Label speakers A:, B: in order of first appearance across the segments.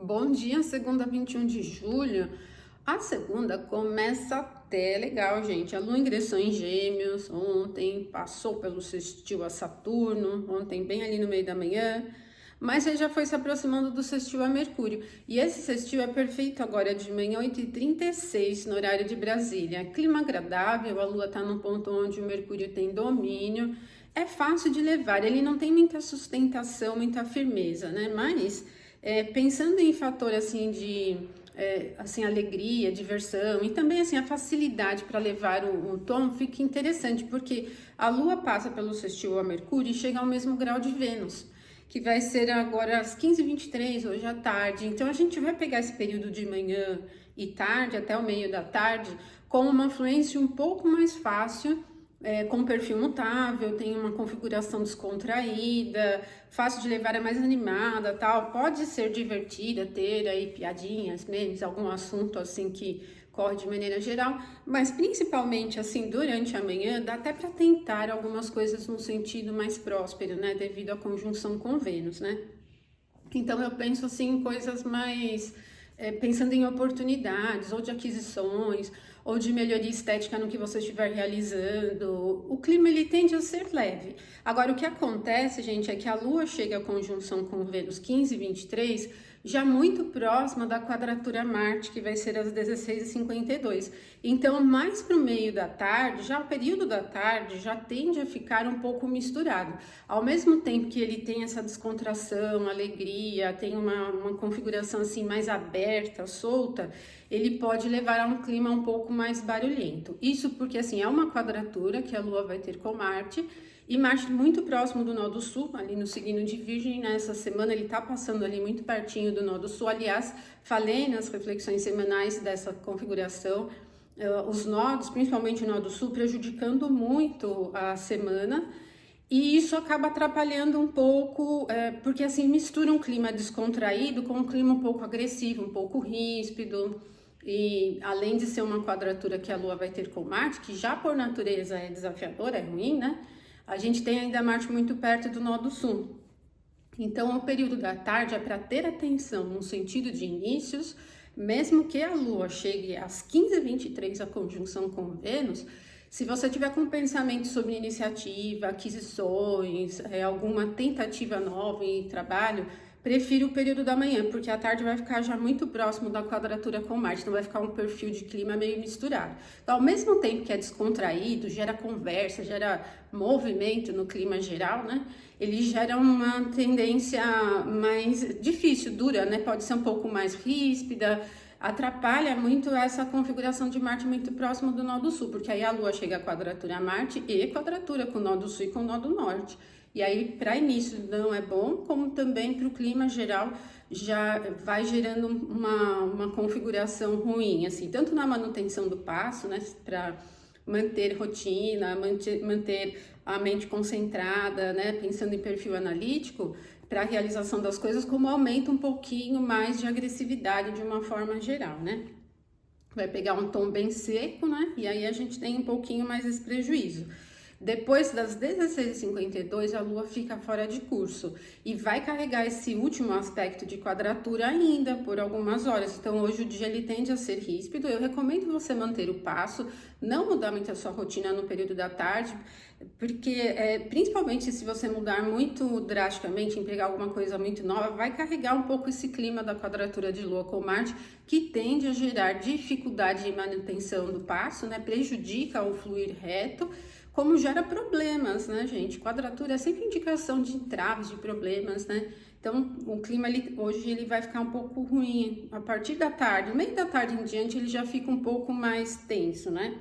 A: Bom dia, segunda 21 de julho. A segunda começa até legal, gente. A Lua ingressou em Gêmeos ontem, passou pelo sextil a Saturno, ontem bem ali no meio da manhã, mas ele já foi se aproximando do sextil a Mercúrio. E esse sextil é perfeito agora de manhã, 8h36, no horário de Brasília. Clima agradável, a Lua está num ponto onde o Mercúrio tem domínio. É fácil de levar, ele não tem muita sustentação, muita firmeza, né? Mas pensando em fator assim de assim alegria, diversão e também assim a facilidade para levar o tom, fica interessante porque a Lua passa pelo sextil a Mercúrio e chega ao mesmo grau de Vênus, que vai ser agora às 15h23 hoje à tarde. Então a gente vai pegar esse período de manhã e tarde até o meio da tarde com uma fluência um pouco mais fácil, com perfil mutável, tem uma configuração descontraída, fácil de levar, é mais animada, tal. Pode ser divertida, ter aí piadinhas, memes, algum assunto assim que corre de maneira geral, mas principalmente assim durante a manhã dá até para tentar algumas coisas no sentido mais próspero, né, devido à conjunção com Vênus, né? Então eu penso assim em coisas mais pensando em oportunidades ou de aquisições ou de melhoria estética no que você estiver realizando. O clima ele tende a ser leve. Agora o que acontece, gente, é que a Lua chega à conjunção com Vênus 15h23 já muito próxima da quadratura Marte, que vai ser às 16h52. Então, mais para o meio da tarde, já o período da tarde já tende a ficar um pouco misturado. Ao mesmo tempo que ele tem essa descontração, alegria, tem uma configuração assim mais aberta, solta, ele pode levar a um clima um pouco mais barulhento. Isso porque assim é uma quadratura que a Lua vai ter com Marte, e Marte muito próximo do nó do sul, ali no signo de Virgem. Nessa semana ele tá passando ali muito pertinho do nó do sul. Aliás, falei nas reflexões semanais dessa configuração, os nodos, principalmente o nó do sul, prejudicando muito a semana. E isso acaba atrapalhando um pouco, porque assim mistura um clima descontraído com um clima um pouco agressivo, um pouco ríspido. E além de ser uma quadratura que a Lua vai ter com Marte, que já por natureza é desafiadora, é ruim, né? A gente tem ainda Marte muito perto do nó do sul. Então, o período da tarde é para ter atenção no sentido de inícios, mesmo que a Lua chegue às 15h23 a conjunção com Vênus. Se você tiver com pensamento sobre iniciativa, aquisições, alguma tentativa nova em trabalho, prefiro o período da manhã, porque a tarde vai ficar já muito próximo da quadratura com Marte, então vai ficar um perfil de clima meio misturado. Então, ao mesmo tempo que é descontraído, gera conversa, gera movimento no clima geral, né? Ele gera uma tendência mais difícil, dura, né? Pode ser um pouco mais ríspida, atrapalha muito essa configuração de Marte muito próximo do nó do sul, porque aí a Lua chega a quadratura a Marte e quadratura com o nó do sul e com o nó do norte. E aí, para início não é bom, como também para o clima geral já vai gerando uma configuração ruim, assim, tanto na manutenção do passo, né, para manter rotina, manter a mente concentrada, né, pensando em perfil analítico, para a realização das coisas, como aumenta um pouquinho mais de agressividade de uma forma geral, né? Vai pegar um tom bem seco, né? E aí a gente tem um pouquinho mais esse prejuízo. Depois das 16h52, a Lua fica fora de curso e vai carregar esse último aspecto de quadratura ainda por algumas horas. Então, hoje o dia ele tende a ser ríspido. Eu recomendo você manter o passo, não mudar muito a sua rotina no período da tarde, porque principalmente se você mudar muito drasticamente, em pegar alguma coisa muito nova, vai carregar um pouco esse clima da quadratura de Lua com Marte, que tende a gerar dificuldade em manutenção do passo, né? Prejudica o fluir reto, como gera problemas, né, gente? Quadratura é sempre indicação de entraves, de problemas, né? Então, o clima hoje ele vai ficar um pouco ruim. A partir da tarde, meio da tarde em diante, ele já fica um pouco mais tenso, né?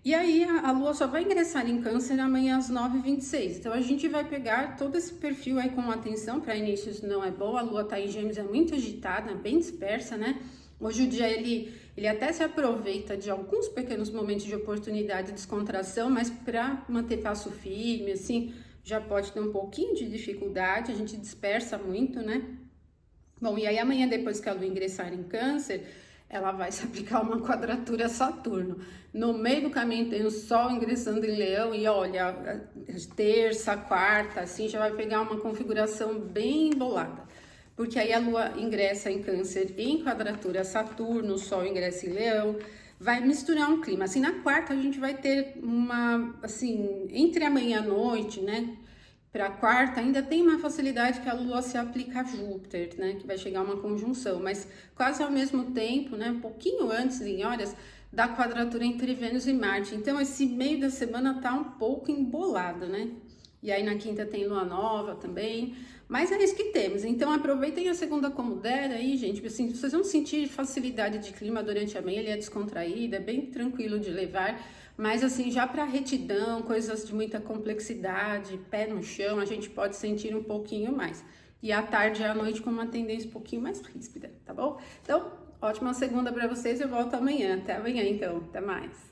A: E aí, a Lua só vai ingressar em Câncer amanhã às 9h26. Então, a gente vai pegar todo esse perfil aí com atenção. Para inícios não é bom. A Lua tá em Gêmeos, é muito agitada, bem dispersa, né? Hoje o dia ele até se aproveita de alguns pequenos momentos de oportunidade e descontração, mas para manter passo firme, assim, já pode ter um pouquinho de dificuldade, a gente dispersa muito, né? Bom, e aí amanhã, depois que a Lua ingressar em Câncer, ela vai se aplicar uma quadratura a Saturno. No meio do caminho tem o Sol ingressando em Leão e olha, terça, quarta, assim, já vai pegar uma configuração bem embolada. porque aí a Lua ingressa em Câncer em quadratura a Saturno, o Sol ingressa em Leão, vai misturar um clima. Assim, na quarta a gente vai ter uma, assim, entre amanhã e a noite, né? Para a quarta, ainda tem uma facilidade que a Lua se aplica a Júpiter, né? Que vai chegar uma conjunção, mas quase ao mesmo tempo, né? Um pouquinho antes, em horas, da quadratura entre Vênus e Marte. Então, esse meio da semana tá um pouco embolado, né? E aí na quinta tem Lua Nova também. Mas é isso que temos. Então, aproveitem a segunda como der aí, gente. Assim, vocês vão sentir facilidade de clima durante a manhã, ele é descontraído, é bem tranquilo de levar. Mas assim, já para retidão, coisas de muita complexidade, pé no chão, a gente pode sentir um pouquinho mais. E à tarde e à noite com uma tendência um pouquinho mais ríspida, tá bom? Então, ótima segunda para vocês, eu volto amanhã. Até amanhã então, até mais.